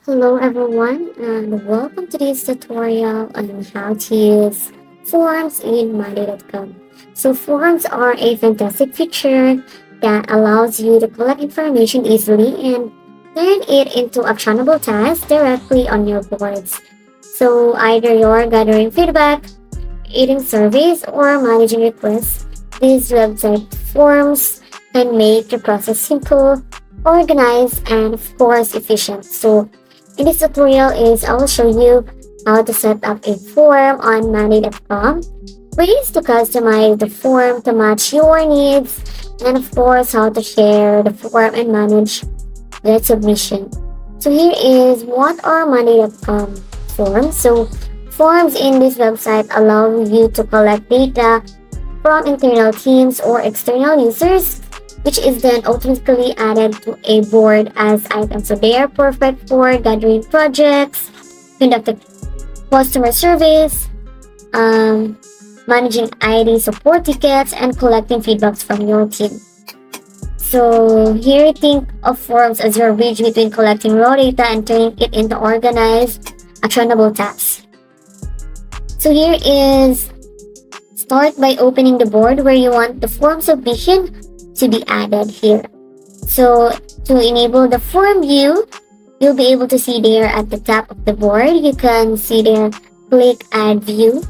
Hello everyone and welcome to this tutorial on how to use forms in Monday.com. So forms are a fantastic feature that allows you to collect information easily and turn it into actionable tasks directly on your boards. So either you're gathering feedback, creating surveys, or managing requests, these website forms can make the process simple, organized, and of course efficient. So in this tutorial I will show you how to set up a form on money.com, ways to customize the form to match your needs, and of course how to share the form and manage the submission. So here is what are money.com forms. So forms in this website allow you to collect data from internal teams or external users, which is then automatically added to a board as items. So they are perfect for gathering projects, conducting customer surveys, managing ID support tickets, and collecting feedbacks from your team. So here think of forms as your bridge between collecting raw data and turning it into organized, actionable tasks. So here is start by opening the board where you want the form submission to be added here. So to enable the form view, you'll be able to see there at the top of the board, you can see there, click add view.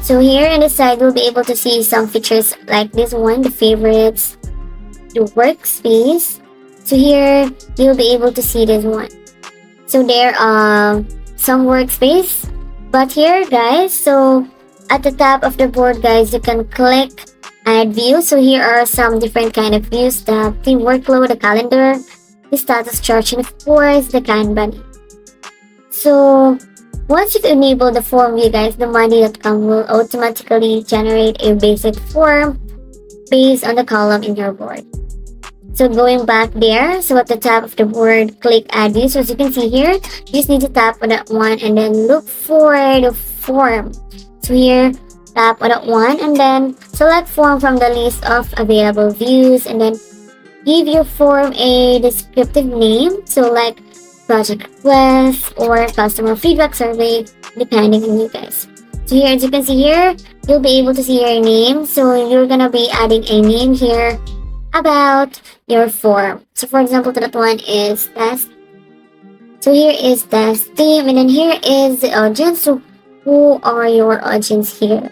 So here on the side, you'll be able to see some features like this one, the favorites, the workspace. So here, you'll be able to see this one. So there are some workspace, but here guys, so at the top of the board guys, you can click add view. So here are some different kind of views: the team workload, the calendar, the status chart, and of course the Kanban. So once you've enabled the form view guys, the money.com will automatically generate a basic form based on the column in your board. So going back there, so at the top of the board, click add view. So as you can see here, you just need to tap on that one and then look for the form. So here, tap on that one and then select form from the list of available views and then give your form a descriptive name. So like project request or customer feedback survey, depending on you guys. So here, as you can see here, you'll be able to see your name. So you're gonna be adding a name here about your form. So for example, that one is test. So here is test team and then here is the audience. So who are your audience here?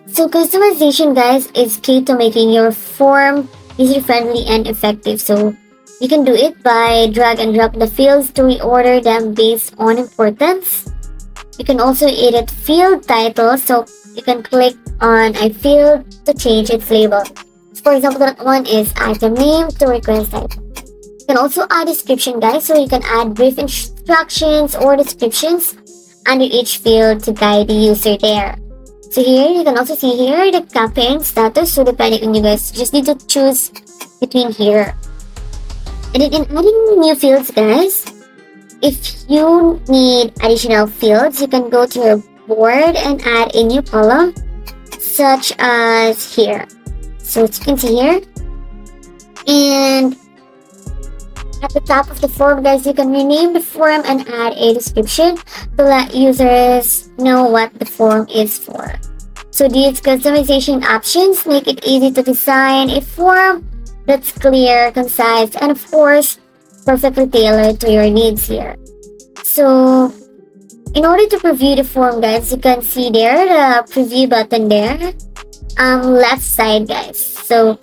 So customization guys is key to making your form user-friendly and effective. So you can do it by drag and drop the fields to reorder them based on importance. You can also edit field titles, so you can click on a field to change its label. For example, that one is item name to request type. You can also add description guys, so you can add brief instructions or descriptions under each field to guide the user there. So here, you can also see here the campaign status, so depending on you guys, you just need to choose between here. And then in adding new fields guys, if you need additional fields, you can go to your board and add a new column, such as here. So as you can see here, and at the top of the form guys, you can rename the form and add a description to let users know what the form is for. So these customization options make it easy to design a form that's clear, concise, and of course, perfectly tailored to your needs here. So in order to preview the form guys, you can see there the preview button there, left side guys. So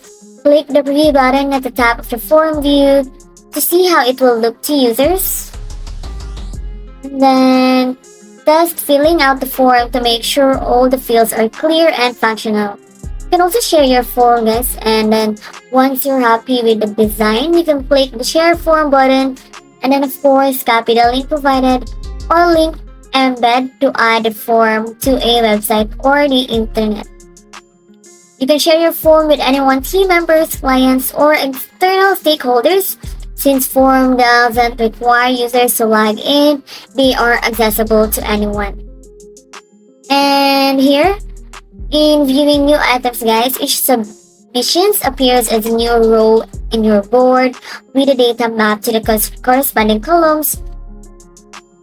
click the preview button at the top of the form view to see how it will look to users. And then test filling out the form to make sure all the fields are clear and functional. You can also share your form guys, and then once you're happy with the design, you can click the share form button and then of course copy the link provided or link embed to add the form to a website or the internet. You can share your form with anyone, team members, clients, or external stakeholders. Since form doesn't require users to log in, they are accessible to anyone. And here, in viewing new items guys, each Missions appears as a new row in your board with the data mapped to the corresponding columns.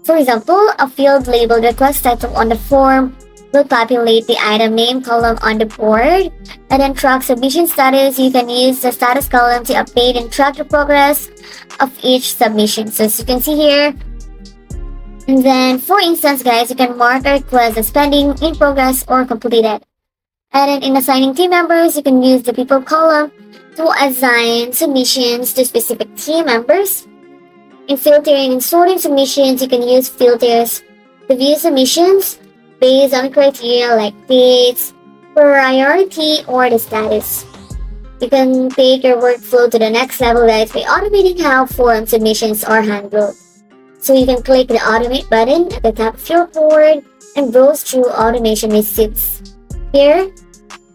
For example, a field labeled request title on the form will populate the item name column on the board, and then track submission status. You can use the status column to update and track the progress of each submission. So as you can see here, and then for instance guys, you can mark a request as pending, in progress, or completed. And then in assigning team members, you can use the people column to assign submissions to specific team members. In filtering and sorting submissions, you can use filters to view submissions based on criteria like dates, priority, or the status. You can take your workflow to the next level guys by automating how form submissions are handled. So you can click the automate button at the top of your board and browse through automation receipts. Here,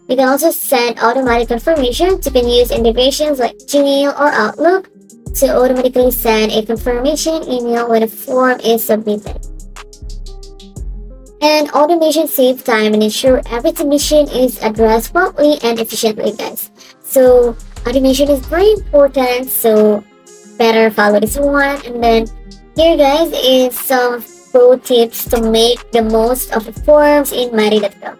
you can also send automatic confirmations. You can use integrations like Gmail or Outlook to automatically send a confirmation email when a form is submitted. And automation saves time and ensure every submission is addressed promptly and efficiently guys. So automation is very important, so better follow this one. And then here guys is some pro tips to make the most of the forms in Mari.com.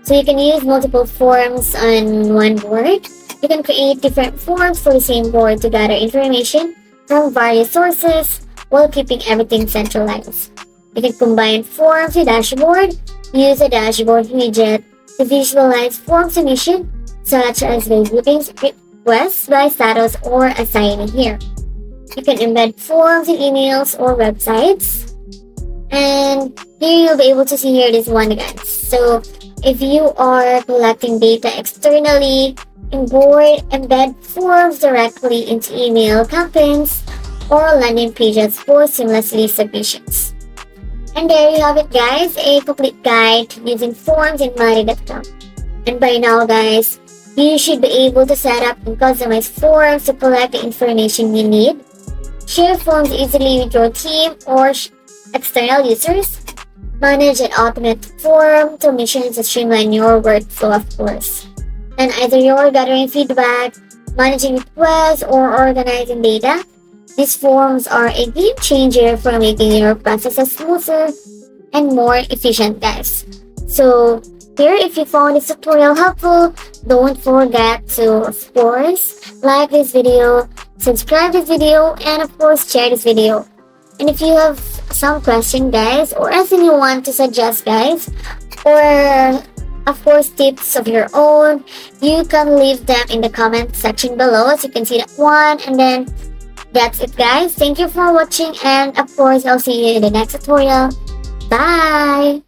So you can use multiple forms on one board. You can create different forms for the same board to gather information from various sources while keeping everything centralized. You can combine forms with dashboard. Use a dashboard widget to visualize form submission, such as reviewing requests by status or assigning here. You can embed forms in emails or websites. And here you'll be able to see here this one guys. So if you are collecting data externally in board, embed forms directly into email campaigns or landing pages for seamlessly submissions. And there you have it guys, a complete guide to using forms in Mari.com. And by now guys, you should be able to set up and customize forms to collect the information you need, share forms easily with your team or external users, manage and automate form submissions to streamline your workflow of course. And either you're gathering feedback, managing requests, or organizing data, these forms are a game changer for making your processes smoother and more efficient guys. So here, if you found this tutorial helpful, don't forget to of course like this video, subscribe this video, and of course share this video. And if you have some question guys or anything you want to suggest guys, or of course tips of your own, you can leave them in the comment section below as you can see that one. And then that's it guys, thank you for watching, and of course I'll see you in the next tutorial. Bye!